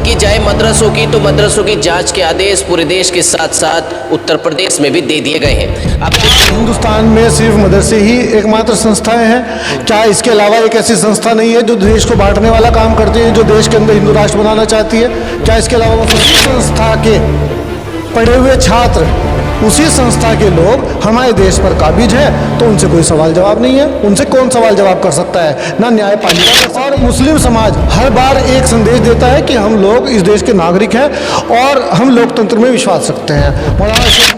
की जाए मदरसों की, तो मदरसों की जांच के आदेश पूरे देश के साथ साथ उत्तर प्रदेश में भी दे दिए गए हैं। अब हिंदुस्तान में सिर्फ मदरसे ही एकमात्र संस्थाएं हैं? क्या इसके अलावा एक ऐसी संस्था नहीं है जो देश को बांटने वाला काम करती है, जो देश के अंदर हिंदू राष्ट्र बनाना चाहती है? क्या इसके अलावा वो संस्था के पढ़े हुए छात्र, उसी संस्था के लोग हमारे देश पर काबिज हैं, तो उनसे कोई सवाल जवाब नहीं है? उनसे कौन सवाल जवाब कर सकता है? ना न्यायपालिका। और मुस्लिम समाज हर बार एक संदेश देता है कि हम लोग इस देश के नागरिक हैं और हम लोकतंत्र में विश्वास रखते हैं। मौलाना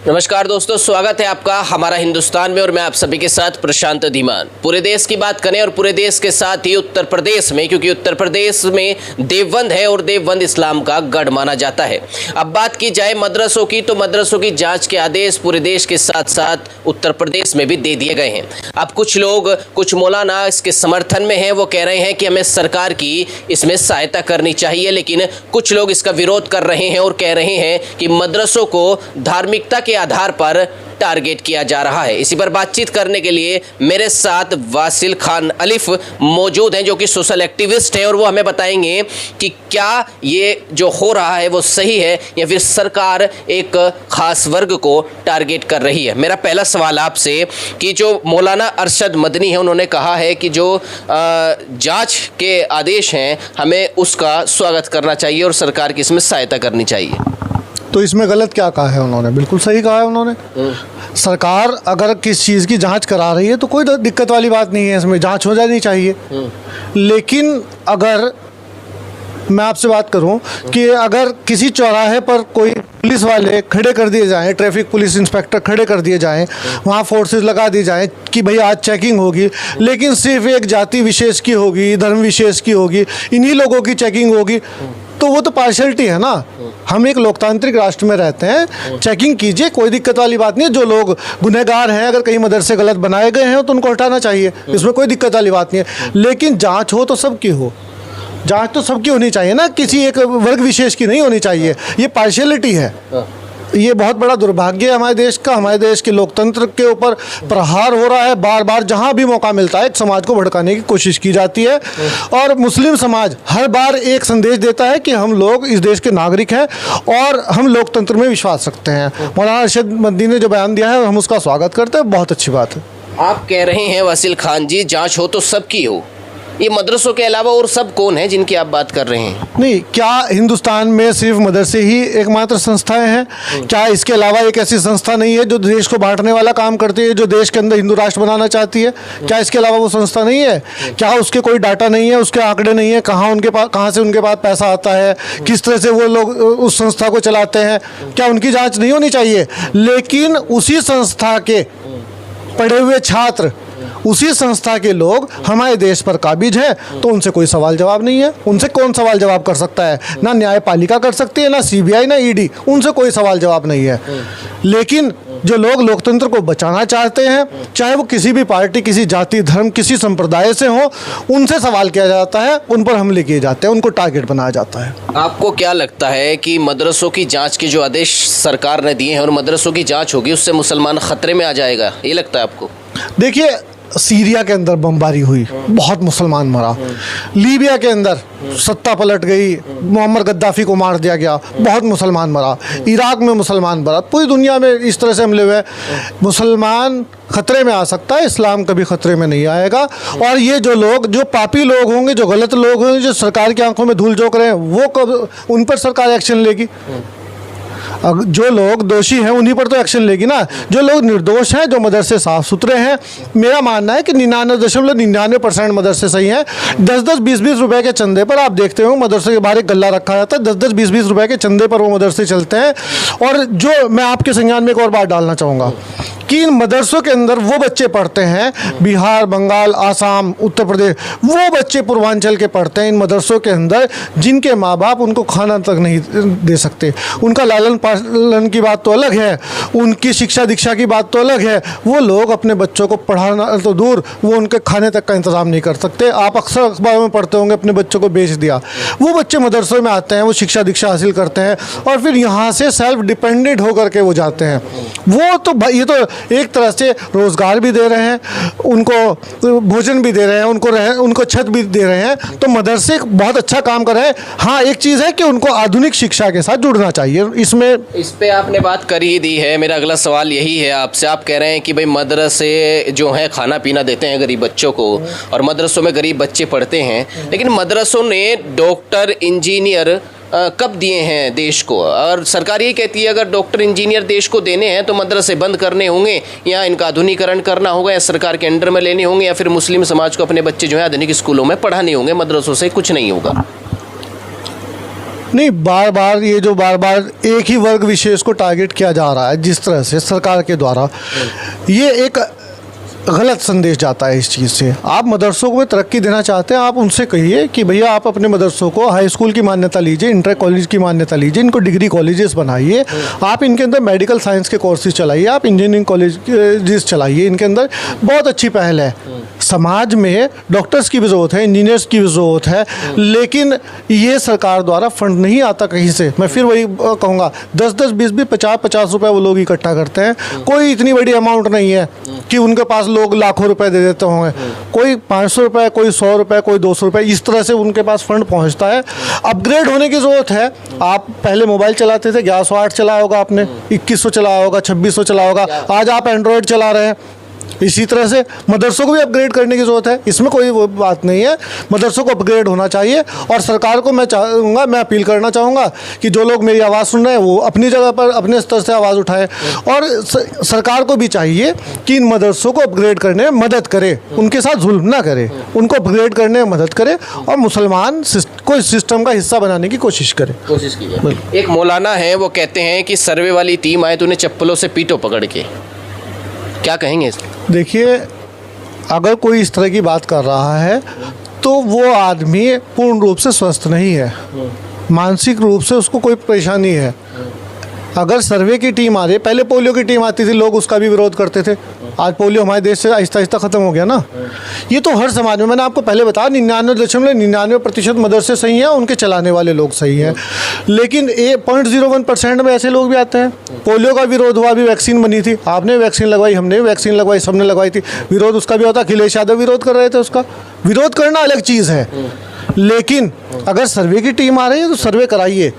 नमस्कार दोस्तों, स्वागत है आपका हमारा हिंदुस्तान में और मैं आप सभी के साथ प्रशांत धीमान। पूरे देश की बात करें और पूरे देश के साथ ही उत्तर प्रदेश में, क्योंकि उत्तर प्रदेश में देवबंद है और देवबंद इस्लाम का गढ़ माना जाता है। अब बात की जाए मदरसों की, तो मदरसों की जांच के आदेश पूरे देश के साथ साथ उत्तर प्रदेश में भी दे दिए गए हैं। अब कुछ लोग, कुछ मौलाना इसके समर्थन में हैं, वो कह रहे हैं कि हमें सरकार की इसमें सहायता करनी चाहिए, लेकिन कुछ लोग इसका विरोध कर रहे हैं और कह रहे हैं कि मदरसों को धार्मिकता के आधार पर टारगेट किया जा रहा है। इसी पर बातचीत करने के लिए मेरे साथ वासिल खान अलिफ मौजूद हैं, जो कि सोशल एक्टिविस्ट हैं, और वो हमें बताएंगे कि क्या ये जो हो रहा है वो सही है या फिर सरकार एक खास वर्ग को टारगेट कर रही है। मेरा पहला सवाल आपसे कि जो मौलाना अरशद मदनी है, उन्होंने कहा है कि जो जांच के आदेश हैं हमें उसका स्वागत करना चाहिए और सरकार की इसमें सहायता करनी चाहिए। तो इसमें गलत क्या कहा है उन्होंने? बिल्कुल सही कहा है उन्होंने। सरकार अगर किस चीज़ की जांच करा रही है तो कोई दिक्कत वाली बात नहीं है, इसमें जांच हो जानी चाहिए। लेकिन अगर मैं आपसे बात करूं कि अगर किसी चौराहे पर कोई पुलिस वाले खड़े कर दिए जाएं, ट्रैफिक पुलिस इंस्पेक्टर खड़े कर दिए जाएं, वहाँ फोर्सेस लगा दी जाएं कि भाई आज चेकिंग होगी, लेकिन सिर्फ एक जाति विशेष की होगी, धर्म विशेष की होगी, इन्हीं लोगों की चेकिंग होगी, तो वो तो पार्शलिटी है ना। हम एक लोकतांत्रिक राष्ट्र में रहते हैं, चेकिंग कीजिए, कोई दिक्कत वाली बात नहीं है। जो लोग गुनहगार हैं, अगर कहीं मदरसे गलत बनाए गए हैं तो उनको हटाना चाहिए, इसमें कोई दिक्कत वाली बात नहीं है। लेकिन जांच हो तो सबकी हो, जांच तो सबकी होनी चाहिए ना, किसी एक वर्ग विशेष की नहीं होनी चाहिए। ये पार्शियलिटी है। ये बहुत बड़ा दुर्भाग्य है हमारे देश का। हमारे देश के लोकतंत्र के ऊपर प्रहार हो रहा है। बार बार जहां भी मौका मिलता है एक समाज को भड़काने की कोशिश की जाती है, और मुस्लिम समाज हर बार एक संदेश देता है कि हम लोग इस देश के नागरिक हैं और हम लोकतंत्र में विश्वास रखते हैं। मौलाना अरशद मदनी ने जो बयान दिया है हम उसका स्वागत करते हैं, बहुत अच्छी बात है। आप कह रहे हैं वासिल खान जी, जांच हो तो सबकी हो, ये मदरसों के अलावा और सब कौन है जिनकी आप बात कर रहे हैं? नहीं, क्या हिंदुस्तान में सिर्फ मदरसे ही एकमात्र संस्थाएं हैं? क्या इसके अलावा एक ऐसी संस्था नहीं है जो देश को बांटने वाला काम करती है, जो देश के अंदर हिंदू राष्ट्र बनाना चाहती है? क्या इसके अलावा वो संस्था नहीं है? क्या उसके कोई डाटा नहीं है, उसके आंकड़े नहीं है, कहाँ से उनके पास पैसा आता है, किस तरह से वो लोग उस संस्था को चलाते हैं? क्या उनकी जाँच नहीं होनी चाहिए? लेकिन उसी संस्था के पढ़े हुए छात्र, उसी संस्था के लोग हमारे देश पर काबिज हैं, तो उनसे कोई सवाल जवाब नहीं है। उनसे कौन सवाल जवाब कर सकता है? ना न्यायपालिका कर सकती है, ना सीबीआई, ना ईडी, उनसे कोई सवाल जवाब नहीं है। लेकिन जो लोग लोकतंत्र को बचाना चाहते हैं, चाहे वो किसी भी पार्टी, किसी जाति, धर्म, किसी संप्रदाय से हो, उनसे सवाल किया जाता है, उन पर हमले किए जाते हैं, उनको टारगेट बनाया जाता है। आपको क्या लगता है कि मदरसों की जांच के जो आदेश सरकार ने दिए हैं और मदरसों की जांच होगी, उससे मुसलमान खतरे में आ जाएगा, ये लगता है आपको? देखिए, सीरिया के अंदर बमबारी हुई, बहुत मुसलमान मरा। लीबिया के अंदर सत्ता पलट गई, मोहम्मद गद्दाफी को मार दिया गया, बहुत मुसलमान मरा। इराक में मुसलमान मरा। पूरी दुनिया में इस तरह से हमले हुए। मुसलमान खतरे में आ सकता है, इस्लाम कभी खतरे में नहीं आएगा। और ये जो लोग, जो पापी लोग होंगे, जो गलत लोग होंगे, जो सरकार की आंखों में धूल झोंक रहे हैं, वो कब उन पर सरकार एक्शन लेगी? जो लोग दोषी हैं उन्हीं पर तो एक्शन लेगी ना। जो लोग निर्दोष हैं, जो मदरसे साफ सुथरे हैं, मेरा मानना है कि 99.99% मदरसे सही हैं। 10-10, 20-20 रुपए के चंदे पर आप देखते हो मदरसे के बाहर एक गल्ला रखा जाता है, 10-10, 20-20 रुपए के चंदे पर वो मदरसे चलते हैं। और जो मैं आपके संज्ञान में एक और बात डालना चाहूँगा कि इन मदरसों के अंदर वो बच्चे पढ़ते हैं, बिहार, बंगाल, आसाम, उत्तर प्रदेश, वो बच्चे पूर्वांचल के पढ़ते हैं इन मदरसों के अंदर, जिनके माँ बाप उनको खाना तक नहीं दे सकते। उनका लालन पालन की बात तो अलग है, उनकी शिक्षा दीक्षा की बात तो अलग है। वो लोग अपने बच्चों को पढ़ाना तो दूर, वो उनके खाने तक का इंतज़ाम नहीं कर सकते। आप अक्सर अखबारों में पढ़ते होंगे अपने बच्चों को बेच दिया। वो बच्चे मदरसों में आते हैं, वो शिक्षा दीक्षा हासिल करते हैं और फिर यहाँ से सेल्फ डिपेंडेंट होकर के वो जाते हैं। वो तो ये तो एक तरह से रोज़गार भी दे रहे हैं, उनको भोजन भी दे रहे हैं, उनको छत भी दे रहे हैं। तो मदरसे बहुत अच्छा काम कर रहे हैं। हाँ, एक चीज़ है कि उनको आधुनिक शिक्षा के साथ जुड़ना चाहिए। इसमें इस पे आपने बात कर ही दी है। मेरा अगला सवाल यही है आपसे। आप कह रहे हैं कि भाई मदरसे जो हैं खाना पीना देते हैं गरीब बच्चों को, और मदरसों में गरीब बच्चे पढ़ते हैं, लेकिन मदरसों ने डॉक्टर इंजीनियर कब दिए हैं देश को? और सरकार ये कहती है अगर डॉक्टर इंजीनियर देश को देने हैं तो मदरसे बंद करने होंगे, या इनका आधुनिकीकरण करना होगा, या सरकार के अंडर में लेने होंगे, या फिर मुस्लिम समाज को अपने बच्चे जो है आधुनिक स्कूलों में पढ़ाने होंगे, मदरसों से कुछ नहीं होगा। नहीं, बार बार एक ही वर्ग विशेष को टारगेट किया जा रहा है जिस तरह से सरकार के द्वारा, ये एक गलत संदेश जाता है इस चीज़ से। आप मदरसों को तरक्की देना चाहते हैं, आप उनसे कहिए कि भैया आप अपने मदरसों को हाई स्कूल की मान्यता लीजिए, इंटर कॉलेज की मान्यता लीजिए, इनको डिग्री कॉलेजेस बनाइए, आप इनके अंदर मेडिकल साइंस के कोर्सेज चलाइए, आप इंजीनियरिंग कॉलेजेस चलाइए। इनके अंदर बहुत अच्छी पहल है। समाज में डॉक्टर्स की भी ज़रूरत है, इंजीनियर्स की भी ज़रूरत है, लेकिन ये सरकार द्वारा फंड नहीं आता कहीं से। मैं फिर वही कहूँगा, 10-10, 20-20, 50-50 रुपये वो लोग इकट्ठा करते हैं। कोई इतनी बड़ी अमाउंट नहीं है कि उनके पास लोग लाखों रुपए दे देते होंगे। कोई 500 रुपये, कोई 100 रुपये, कोई 200 रुपये, इस तरह से उनके पास फंड पहुँचता है। अपग्रेड होने की ज़रूरत है। आप पहले मोबाइल चलाते थे, 1108 चलाया होगा आपने, 2100 चलाया होगा, 2600 चलाया होगा, आज आप एंड्रॉयड चला रहे हैं। इसी तरह से मदरसों को भी अपग्रेड करने की ज़रूरत है, इसमें कोई वो बात नहीं है। मदरसों को अपग्रेड होना चाहिए, और सरकार को मैं अपील करना चाहूँगा कि जो लोग मेरी आवाज़ सुन रहे हैं वो अपनी जगह पर अपने स्तर से आवाज़ उठाएं, और सरकार को भी चाहिए कि इन मदरसों को अपग्रेड करने में मदद करे, उनके साथ जुल्म ना करे, उनको अपग्रेड करने में मदद करे, और मुसलमान को इस सिस्टम का हिस्सा बनाने की कोशिश करे। एक मौलाना है, वो कहते हैं कि सर्वे वाली टीम आए तो उन्हें चप्पलों से पीटो पकड़ के, क्या कहेंगे? देखिए, अगर कोई इस तरह की बात कर रहा है तो वो आदमी पूर्ण रूप से स्वस्थ नहीं है, मानसिक रूप से उसको कोई परेशानी है। अगर सर्वे की टीम आ रही है, पहले पोलियो की टीम आती थी, लोग उसका भी विरोध करते थे। आज पोलियो हमारे देश से आहिस्ता आहिस्ता ख़त्म हो गया ना। ये तो हर समाज में, मैंने आपको पहले बताया, 99.99% मदरसे सही हैं, उनके चलाने वाले लोग सही हैं, लेकिन 0.01% में ऐसे लोग भी आते हैं। पोलियो का विरोध हुआ, अभी वैक्सीन बनी थी, आपने वैक्सीन लगवाई, हमने वैक्सीन लगवाई, सबने लगवाई थी, विरोध उसका भी होता। अखिलेश यादव विरोध कर रहे थे उसका। विरोध करना अलग चीज़ है, लेकिन अगर सर्वे की टीम आ रही है तो सर्वे कराइए,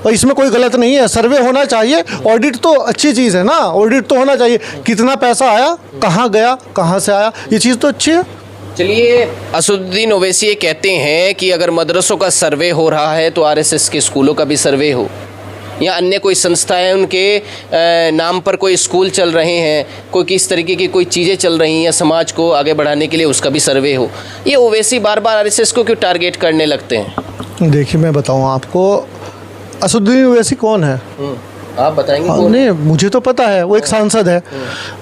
और इसमें कोई गलत नहीं है। सर्वे होना चाहिए, ऑडिट तो अच्छी चीज़ है ना, ऑडिट तो होना चाहिए। कितना पैसा आया, कहाँ गया, कहाँ से आया, ये चीज़ तो अच्छी है। चलिए, असदुद्दीन ओवैसी ये कहते हैं कि अगर मदरसों का सर्वे हो रहा है तो आरएसएस के स्कूलों का भी सर्वे हो, या अन्य कोई संस्थाएं उनके नाम पर कोई स्कूल चल रहे हैं, कोई किस तरीके की कोई चीज़ें चल रही हैं या समाज को आगे बढ़ाने के लिए, उसका भी सर्वे हो। ये ओवैसी बार बार आरएसएस को क्यों टारगेट करने लगते हैं? देखिए, मैं बताऊँ आपको, असदुद्दीन ओवैसी कौन है? आप बताएंगे कौन? नहीं, मुझे तो पता है, वो एक सांसद है,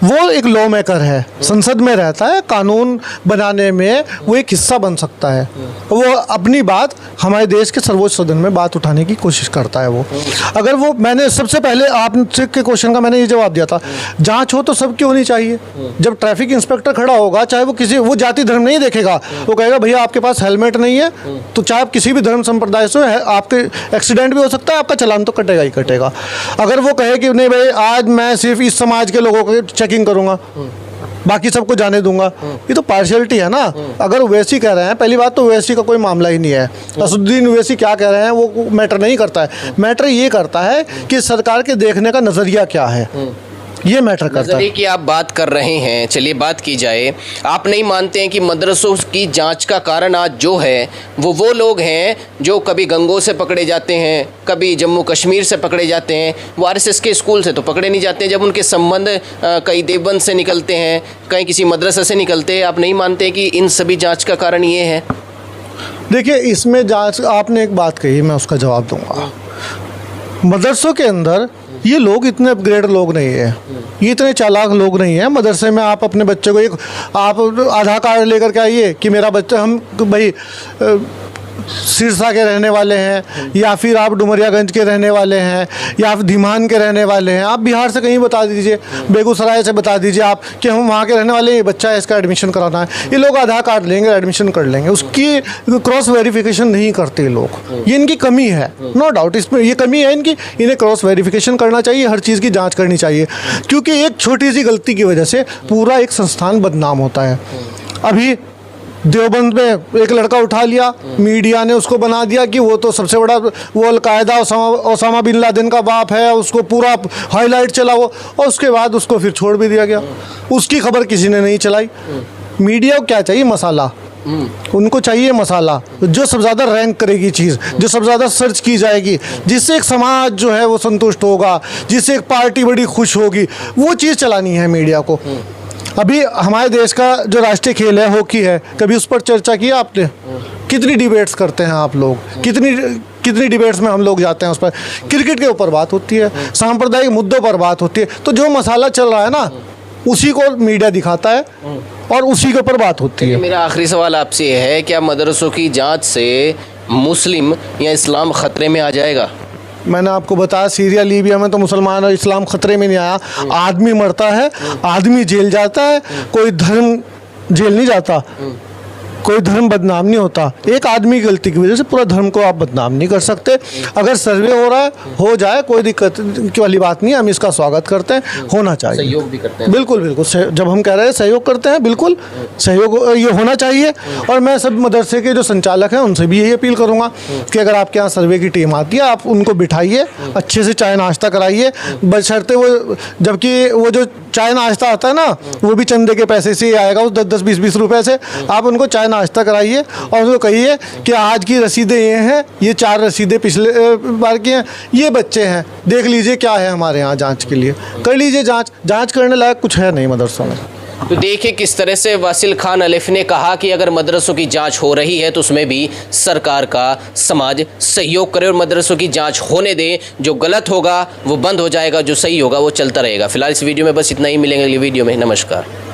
वो एक लॉ मेकर है, संसद में रहता है, कानून बनाने में वो एक हिस्सा बन सकता है। वो अपनी बात हमारे देश के सर्वोच्च सदन में बात उठाने की कोशिश करता है। वो अगर वो, मैंने सबसे पहले आपसे के क्वेश्चन का मैंने ये जवाब दिया था, जांच हो तो सबकी होनी चाहिए। जब ट्रैफिक इंस्पेक्टर खड़ा होगा, चाहे वो किसी, वो जाति धर्म नहीं देखेगा, वो कहेगा भैया आपके पास हेलमेट नहीं है, तो चाहे आप किसी भी धर्म संप्रदाय से, आपके एक्सीडेंट भी हो सकता है, आपका चालान तो कटेगा ही कटेगा। अगर वो कहे कि नहीं भाई आज मैं सिर्फ इस समाज के लोगों को चेकिंग करूंगा, बाकी सबको जाने दूंगा, ये तो पार्शियलिटी है ना। अगर ओवैसी कह रहे हैं, पहली बात तो ओवैसी का कोई मामला ही नहीं है। असदुद्दीन ओवैसी क्या कह रहे हैं वो मैटर नहीं करता है। मैटर ये करता है कि सरकार के देखने का नज़रिया क्या है, ये मैटर करता है। की आप बात कर रहे हैं, चलिए बात की जाए। आप नहीं मानते हैं कि मदरसों की जांच का कारण आज जो है वो लोग हैं जो कभी गंगों से पकड़े जाते हैं, कभी जम्मू कश्मीर से पकड़े जाते हैं, वो आरएसएस के स्कूल से तो पकड़े नहीं जाते हैं, जब उनके संबंध कई देवबंद से निकलते हैं, कहीं किसी मदरसा से निकलते हैं। आप नहीं मानते कि इन सभी जाँच का कारण ये है? देखिए, इसमें जांच, आपने एक बात कही, मैं उसका जवाब दूंगा। मदरसों के अंदर ये लोग इतने अपग्रेड लोग नहीं है, ये इतने चालाक लोग नहीं है। मदरसे में आप अपने बच्चे को, एक आप आधार कार्ड लेकर के आइए कि मेरा बच्चा, हम भाई सिरसा के रहने वाले हैं, या फिर आप डुमरियागंज के रहने वाले हैं, या आप धीमान के रहने वाले हैं, आप बिहार से कहीं बता दीजिए, बेगूसराय से बता दीजिए आप कि हम वहाँ के रहने वाले हैं, ये बच्चा है, इसका एडमिशन कराना है, ये लोग आधार कार्ड लेंगे, एडमिशन कर लेंगे, उसकी क्रॉस वेरिफिकेशन नहीं करते लोग। ये इनकी कमी है, नो डाउट, इसमें ये कमी है इनकी। इन्हें क्रॉस वेरिफिकेशन करना चाहिए, हर चीज़ की जाँच करनी चाहिए, क्योंकि एक छोटी सी गलती की वजह से पूरा एक संस्थान बदनाम होता है। अभी देवबंद में एक लड़का उठा लिया, मीडिया ने उसको बना दिया कि वो तो सबसे बड़ा, वो अलकायदा ओसामा बिन लादेन का बाप है, उसको पूरा हाईलाइट चला वो, और उसके बाद उसको फिर छोड़ भी दिया गया। उसकी खबर किसी ने नहीं चलाई। मीडिया को क्या चाहिए? मसाला। उनको चाहिए मसाला, जो सबसे ज़्यादा रैंक करेगी चीज़, जो सबसे ज़्यादा सर्च की जाएगी, जिससे एक समाज जो है वो संतुष्ट होगा, जिससे एक पार्टी बड़ी खुश होगी, वो चीज़ चलानी है मीडिया को। अभी हमारे देश का जो राष्ट्रीय खेल है हॉकी है, कभी उस पर चर्चा की आपने? कितनी डिबेट्स करते हैं आप लोग, कितनी डिबेट्स में हम लोग जाते हैं, उस पर क्रिकेट के ऊपर बात होती है, सांप्रदायिक मुद्दों पर बात होती है। तो जो मसाला चल रहा है ना, उसी को मीडिया दिखाता है और उसी के ऊपर बात होती है। मेरा आखिरी सवाल आपसे ये है, क्या मदरसों की जांच से मुस्लिम या इस्लाम खतरे में आ जाएगा? मैंने आपको बताया, सीरिया लीबिया में तो मुसलमान और इस्लाम खतरे में नहीं आया। आदमी मरता है, आदमी जेल जाता है, कोई धर्म जेल नहीं जाता, कोई धर्म बदनाम नहीं होता। एक आदमी की गलती की वजह से पूरा धर्म को आप बदनाम नहीं कर सकते। अगर सर्वे हो रहा है, हो जाए, कोई दिक्कत की वाली बात नहीं है, हम इसका स्वागत करते हैं, होना चाहिए। सहयोग भी करते हैं? बिल्कुल बिल्कुल, जब हम कह रहे हैं सहयोग करते हैं, बिल्कुल सहयोग ये होना चाहिए। और मैं सब मदरसे के जो संचालक हैं उनसे भी यही अपील करूँगा कि अगर आपके यहाँ सर्वे की टीम आती है, आप उनको बिठाइए, अच्छे से चाय नाश्ता कराइए, बशर्ते वो, जबकि वो जो चाय नाश्ता आता है ना, वो भी चंदे के पैसे से ही आएगा, उस 10-10, 20-20 रुपए से। आप उनको चाय नाश्ता कराइए और उनको कहिए कि आज की रसीदें ये हैं, ये 4 रसीदें पिछले बार की हैं, ये बच्चे हैं, देख लीजिए क्या है हमारे यहाँ, जांच के लिए कर लीजिए। जांच करने लायक कुछ है नहीं मदरसों में। तो देखिए किस तरह से वासिल खान अलिफ ने कहा कि अगर मदरसों की जांच हो रही है तो उसमें भी सरकार का, समाज सहयोग करे और मदरसों की जांच होने दे। जो गलत होगा वो बंद हो जाएगा, जो सही होगा वो चलता रहेगा। फिलहाल इस वीडियो में बस इतना ही, मिलेंगे अगली वीडियो में। नमस्कार।